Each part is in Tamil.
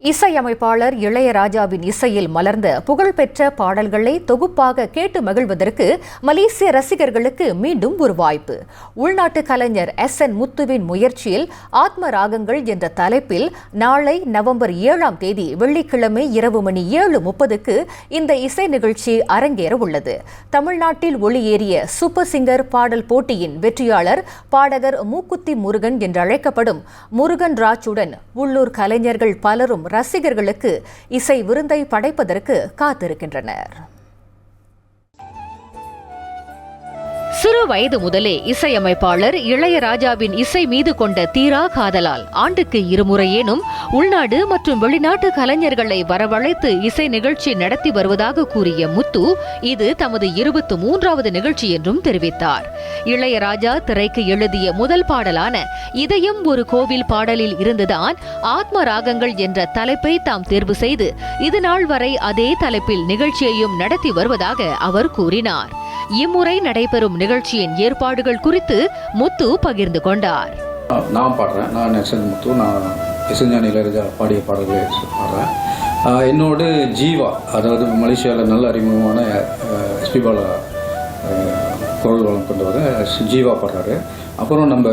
இசையமைப்பாளர் இளையராஜாவின் இசையில் மலர்ந்த புகழ்பெற்ற பாடல்களை தொகுப்பாக கேட்டு மகிழ்வதற்கு மலேசிய ரசிகர்களுக்கு மீண்டும் ஒரு வாய்ப்பு. உள்நாட்டு கலைஞர் SN முத்துவின் முயற்சியில் ஆத்ம ராகங்கள் என்ற தலைப்பில் நாளை நவம்பர் 7ஆம் தேதி வெள்ளிக்கிழமை இரவு மணி 7:30க்கு இந்த இசை நிகழ்ச்சி அரங்கேற உள்ளது. தமிழ்நாட்டில் ஒளியேறிய சூப்பர் சிங்கர் பாடல் போட்டியின் வெற்றியாளர் பாடகர் மூக்குத்தி முருகன் என்று அழைக்கப்படும் முருகன் ராஜுடன் உள்ளூர் கலைஞர்கள் பலரும் ரசிகர்களுக்கு இசை விருந்தை படைப்பதற்கு காத்திருக்கின்றனர். சிறு வயது முதலே இசையமைப்பாளர் இளையராஜாவின் இசை மீது கொண்ட தீரா காதலால் ஆண்டுக்கு இருமுறையேனும் உள்நாடு மற்றும் வெளிநாட்டு கலைஞர்களை வரவழைத்து இசை நிகழ்ச்சி நடத்தி வருவதாக கூறிய முத்து இது தமது 23வது நிகழ்ச்சி என்றும் தெரிவித்தார். இளையராஜா திரைக்கு எழுதிய முதல் பாடலான இதயம் ஒரு கோவில் பாடலில் இருந்துதான் ஆத்ம ராகங்கள் என்ற தலைப்பை தாம் தேர்வு செய்து இதுநாள் வரை அதே தலைப்பில் நிகழ்ச்சியையும் நடத்தி வருவதாக அவர் கூறினார். இம்முறை நடைபெறும் நிகழ்ச்சியின் ஏற்பாடுகள் குறித்து முத்து பகிர்ந்து கொண்டார். நான் பாடுறேன். நான் SN முத்து. நான் இசைஞானி இளையராஜா பாடிய பாடல்களை பாடுறேன். என்னோடு ஜீவா, அதாவது மலேசியாவில் நல்ல அறிமுகமான SP பாலா குரல் வளம் கொண்டவர் ஜீவா பாடுறாரு. அப்புறம் நம்ம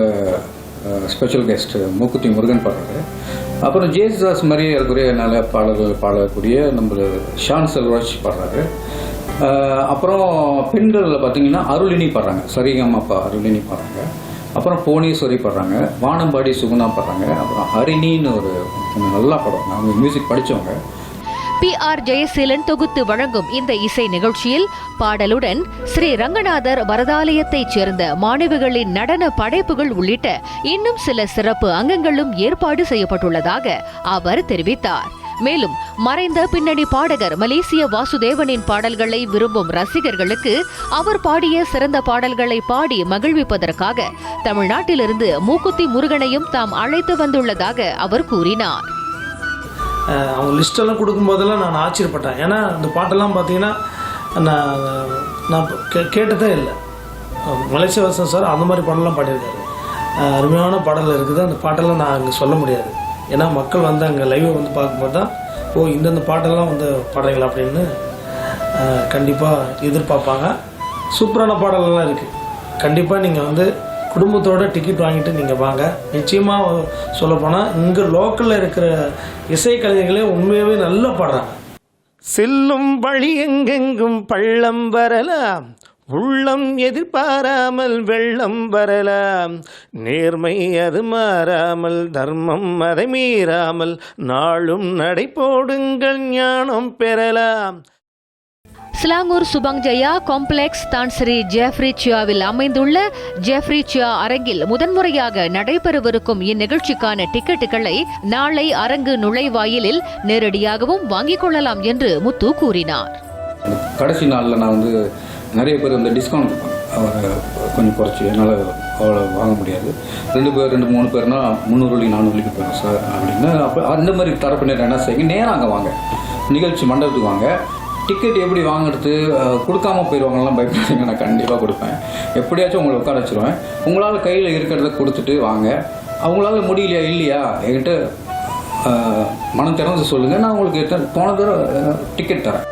ஸ்பெஷல் கெஸ்ட் மூக்குத்தி முருகன் பாடுறாரு. அப்புறம் ஜேசுதாஸ் மாதிரியே இருக்கிற நல்ல பாடல்கள் பாடக்கூடிய நம்ம ஷான் செல்வராஜ் பாடுறாரு. அப்புறம் பெண்களில் பார்த்தீங்கன்னா அருளினி பாடுறாங்க, சரிகமாப்பா அருளினி பாடுறாங்க. அப்புறம் புவனேஸ்வரி பாடுறாங்க, வானம்பாடி சுகுணா பாடுறாங்க. அப்புறம் ஹரிணின்னு ஒரு நல்லா பாடுவாங்க, அவங்க மியூசிக் படித்தவங்க. PR ஜெயசீலன் தொகுத்து வழங்கும் இந்த இசை நிகழ்ச்சியில் பாடலுடன் ஸ்ரீ ரங்கநாதர் வரதாலயத்தைச் சேர்ந்த மாணவிகளின் நடன படைப்புகள் உள்ளிட்ட இன்னும் சில சிறப்பு அங்கங்களும் ஏற்பாடு செய்யப்பட்டுள்ளதாக அவர் தெரிவித்தார். மேலும் மறைந்த பின்னணி பாடகர் மலேசிய வாசுதேவனின் பாடல்களை விரும்பும் ரசிகர்களுக்கு அவர் பாடிய சிறந்த பாடல்களை பாடி மகிழ்விப்பதற்காக தமிழ்நாட்டிலிருந்து மூக்குத்தி முருகனையும் தாம் அழைத்து வந்துள்ளதாக அவர் கூறினார். அவங்க லிஸ்டெல்லாம் கொடுக்கும்போதெல்லாம் நான் ஆச்சரியப்பட்டேன். ஏன்னா அந்த பாட்டெல்லாம் பார்த்தீங்கன்னா நான் கேட்டதே இல்லை. மலேசிய வாசன் சார் அந்த மாதிரி பாடலாம் பாடியிருக்காரு. அருமையான பாடல் இருக்குது. அந்த பாட்டெல்லாம் நான் அங்கே சொல்ல முடியாது. ஏன்னா மக்கள் வந்து அங்கே லைவை வந்து பார்க்கும்போது தான் இந்தந்த பாட்டெல்லாம் வந்து பாடுறீங்களா அப்படின்னு கண்டிப்பாக எதிர்பார்ப்பாங்க. சூப்பரான பாடலெல்லாம் இருக்குது. கண்டிப்பாக நீங்கள் வந்து குடும்பத்தோடு டிக்கெட் வாங்கிட்டு நீங்கள் வாங்க. நிச்சயமாக சொல்லப்போனால் இங்கே லோக்கலில் இருக்கிற இசைக்கலைஞர்களே உண்மையாகவே நல்லா பாடுறாங்க. செல்லும் வழி எங்கெங்கும் பள்ளம் வரலாம், உள்ளம் எதிர்பாராமல் வெள்ளம் வரலாம், நேர்மை அது மாறாமல் தர்மம் அதை மீறாமல் நாளும் நடை போடுங்கள் ஞானம் பெறலாம். சிலாங்கூர் சுபாங் ஜயா காம்ப்ளெக்ஸ் தான் ஸ்ரீ ஜெஃப்ரி சியாவில் அமைந்துள்ள ஜெஃப்ரி சியா அரங்கில் முதன்முறையாக நடைபெறவிருக்கும் இந்நிகழ்ச்சிக்கான டிக்கெட்டுகளை நாளை அரங்கு நுழைவாயிலில் நேரடியாகவும் வாங்கிக் கொள்ளலாம் என்று முத்து கூறினார். கடைசி நாளில் நான் வந்து நிறைய பேர் வந்து டிஸ்கவுண்ட் கொஞ்சம் குறைச்சி என்னால் அவ்வளோ வாங்க முடியாது. 2 பேர் 2-3 பேர்னா 300 400 போயிடும் சார் அப்படின்னு. அப்போ அந்த மாதிரி தரப்பினர் என்ன செய்யுங்க, நேரம் அங்கே வாங்க, நிகழ்ச்சி மண்டபத்துக்கு வாங்க. டிக்கெட் எப்படி வாங்குறது, கொடுக்காம போயிடுவாங்கலாம் பயப்படாதீங்க, நான் கண்டிப்பாக கொடுப்பேன். எப்படியாச்சும் உங்களை உட்கார வச்சுருவேன். உங்களால் கையில் இருக்கிறத கொடுத்துட்டு வாங்க. அவங்களால முடியலையா இல்லையா என்கிட்ட மனம் திறந்து சொல்லுங்கள், நான் உங்களுக்கு போன தடவை டிக்கெட் தரேன்.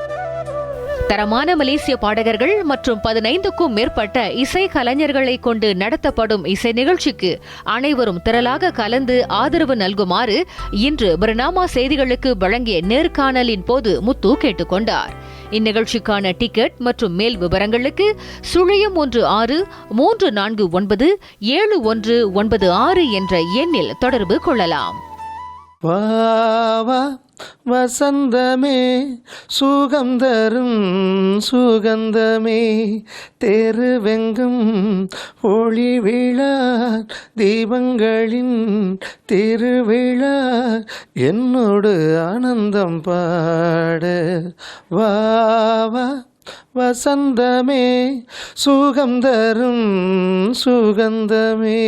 தரமான மலேசிய பாடகர்கள் மற்றும் 15க்கும் மேற்பட்ட இசை கலைஞர்களை கொண்டு நடத்தப்படும் இசை நிகழ்ச்சிக்கு அனைவரும் திரளாக கலந்து ஆதரவு நல்குமாறு இன்று பர்னாமா செய்திகளுக்கு வழங்கிய நேர்காணலின் போது முத்து கேட்டுக்கொண்டார். இந்நிகழ்ச்சிக்கான டிக்கெட் மற்றும் மேல் விவரங்களுக்கு 016 349 7196 என்ற எண்ணில் தொடர்பு கொள்ளலாம். வசந்தமே சுகம் தரும் சுகந்தமே, தெருவெங்கும் ஒளி விழா தீபங்களின் திருவிழா, என்னோடு ஆனந்தம் பாட வா வசந்தமே சுகம் தரும் சுகந்தமே.